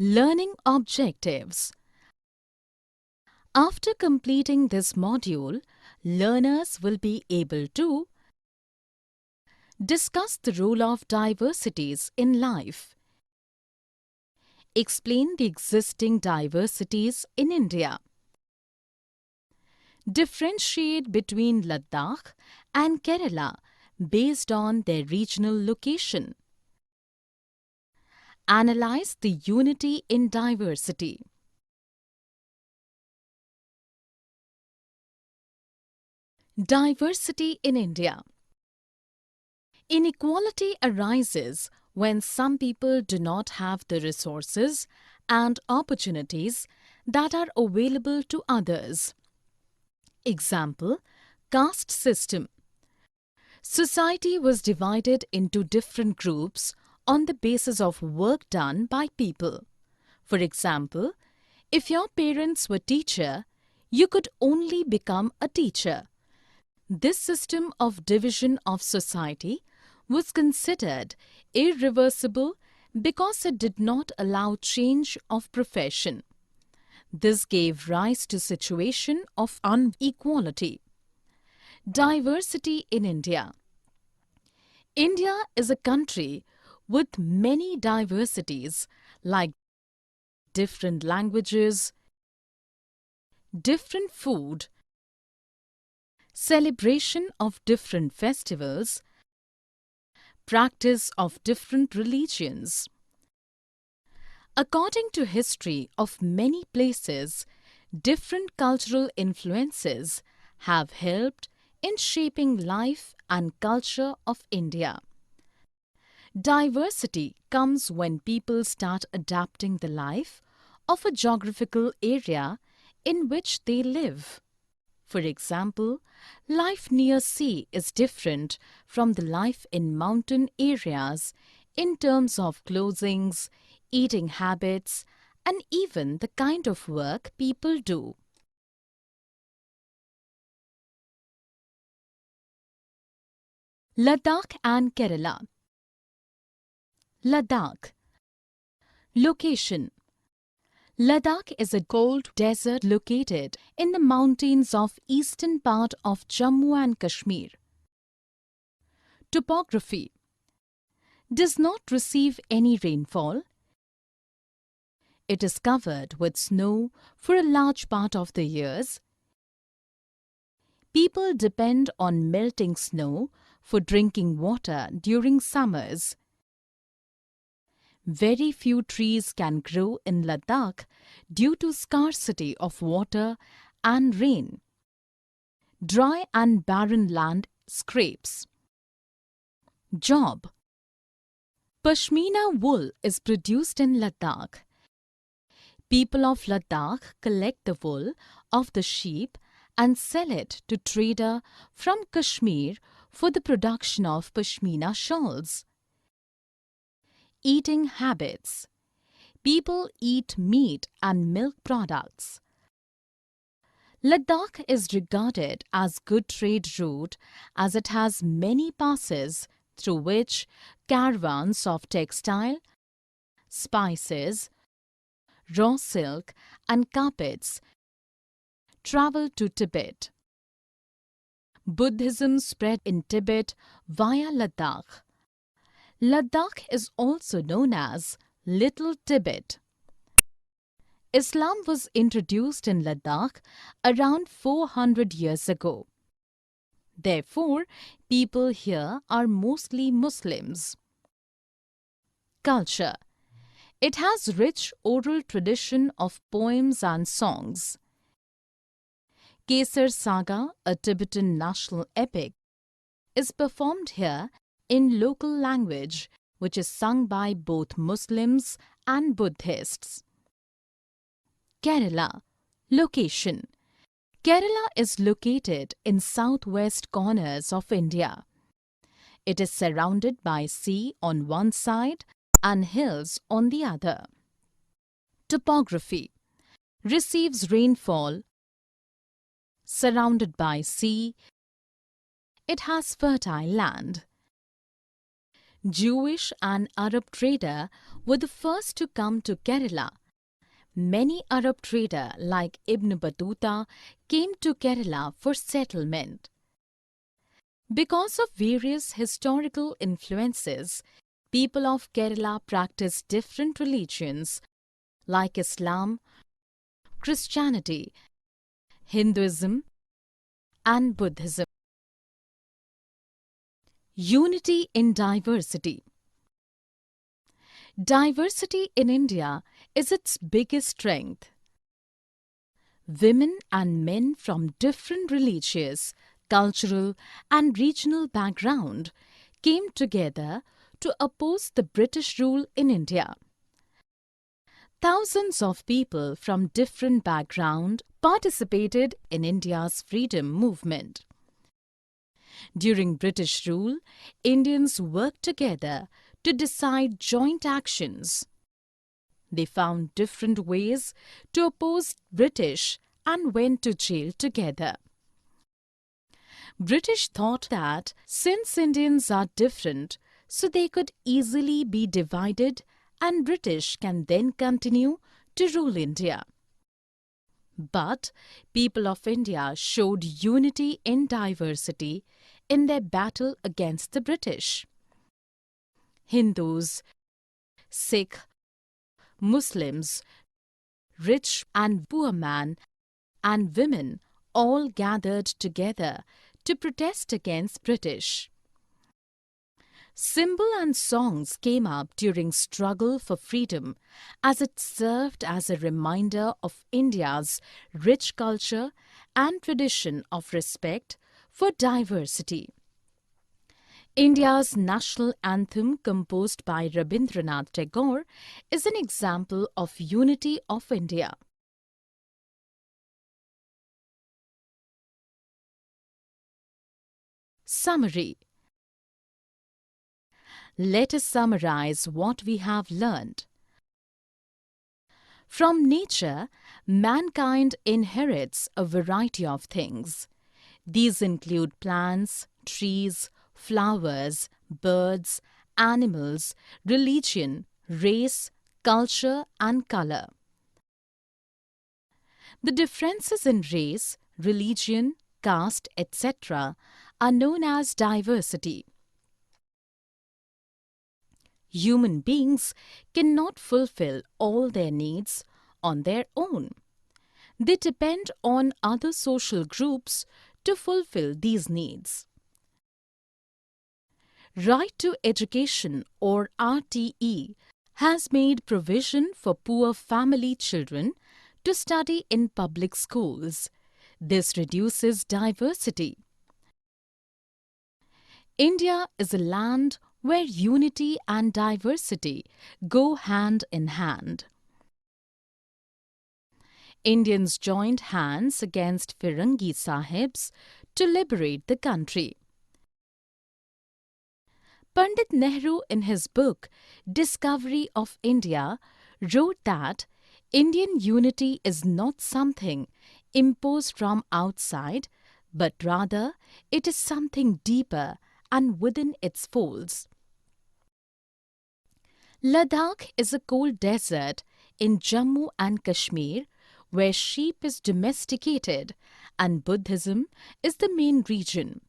Learning objectives. After completing this module, learners will be able to discuss the role of diversities in life, explain the existing diversities in India, differentiate between Ladakh and Kerala based on their regional location, analyze the unity in diversity. Diversity in India. Inequality arises when some people do not have the resources and opportunities that are available to others. Example, caste system. Society was divided into different groups on the basis of work done by people. For example, if your parents were teacher, you could only become a teacher. This system of division of society was considered irreversible because it did not allow change of profession. This gave rise to situation of inequality. Diversity in India. India is a country with many diversities like different languages, different food, celebration of different festivals, practice of different religions. According to history of many places, different cultural influences have helped in shaping life and culture of India. Diversity comes when people start adapting the life of a geographical area in which they live. For example, life near sea is different from the life in mountain areas in terms of clothings, eating habits, and even the kind of work people do. Ladakh and Kerala. Ladakh. Location. Ladakh is a cold desert located in the mountains of eastern part of Jammu and Kashmir. Topography. Does not receive any rainfall. It is covered with snow for a large part of the years. People depend on melting snow for drinking water during summers. Very few trees can grow in Ladakh due to scarcity of water and rain. Dry and barren land scrapes. Job. Pashmina wool is produced in Ladakh. People of Ladakh collect the wool of the sheep and sell it to trader from Kashmir for the production of pashmina shawls. Eating habits. People eat meat and milk products. Ladakh is regarded as good trade route as it has many passes through which caravans of textile, spices, raw silk and carpets travel to Tibet. Buddhism spread in Tibet via Ladakh. Ladakh is also known as Little Tibet. Islam was introduced in Ladakh around 400 years ago. Therefore, people here are mostly Muslims. Culture. It has rich oral tradition of poems and songs. Kesar Saga, a Tibetan national epic, is performed here in local language, which is sung by both Muslims and Buddhists. Kerala. Location. Kerala is located in southwest corners of India. It is surrounded by sea on one side and hills on the other. Topography. Receives rainfall. Surrounded by sea. It has fertile land. Jewish and Arab trader were the first to come to Kerala. Many Arab traders like Ibn Battuta came to Kerala for settlement. Because of various historical influences, people of Kerala practice different religions like Islam, Christianity, Hinduism, and Buddhism. Unity in diversity. Diversity in India is its biggest strength. Women and men from different religious, cultural, and regional background came together to oppose the British rule in India. Thousands of people from different backgrounds participated in India's freedom movement. During British rule, Indians worked together to decide joint actions. They found different ways to oppose British and went to jail together. British thought that since Indians are different, so they could easily be divided and British can then continue to rule India. But people of India showed unity in diversity in their battle against the British. Hindus, Sikh, Muslims, rich and poor man and women all gathered together to protest against British. Symbol and songs came up during struggle for freedom as it served as a reminder of India's rich culture and tradition of respect for diversity. India's national anthem, composed by Rabindranath Tagore, is an example of unity of India. Summary. Let us summarize what we have learned. From nature, mankind inherits a variety of things. These include plants, trees, flowers, birds, animals, religion, race, culture, and color. The differences in race, religion, caste, etc. are known as diversity. Human beings cannot fulfill all their needs on their own. They depend on other social groups to fulfill these needs. Right to Education, or RTE, has made provision for poor family children to study in public schools. This reduces diversity. India is a land where unity and diversity go hand in hand. Indians joined hands against Firangi Sahibs to liberate the country. Pandit Nehru, in his book Discovery of India, wrote that Indian unity is not something imposed from outside, but rather it is something deeper and within its folds. Ladakh is a cold desert in Jammu and Kashmir where sheep is domesticated and Buddhism is the main region.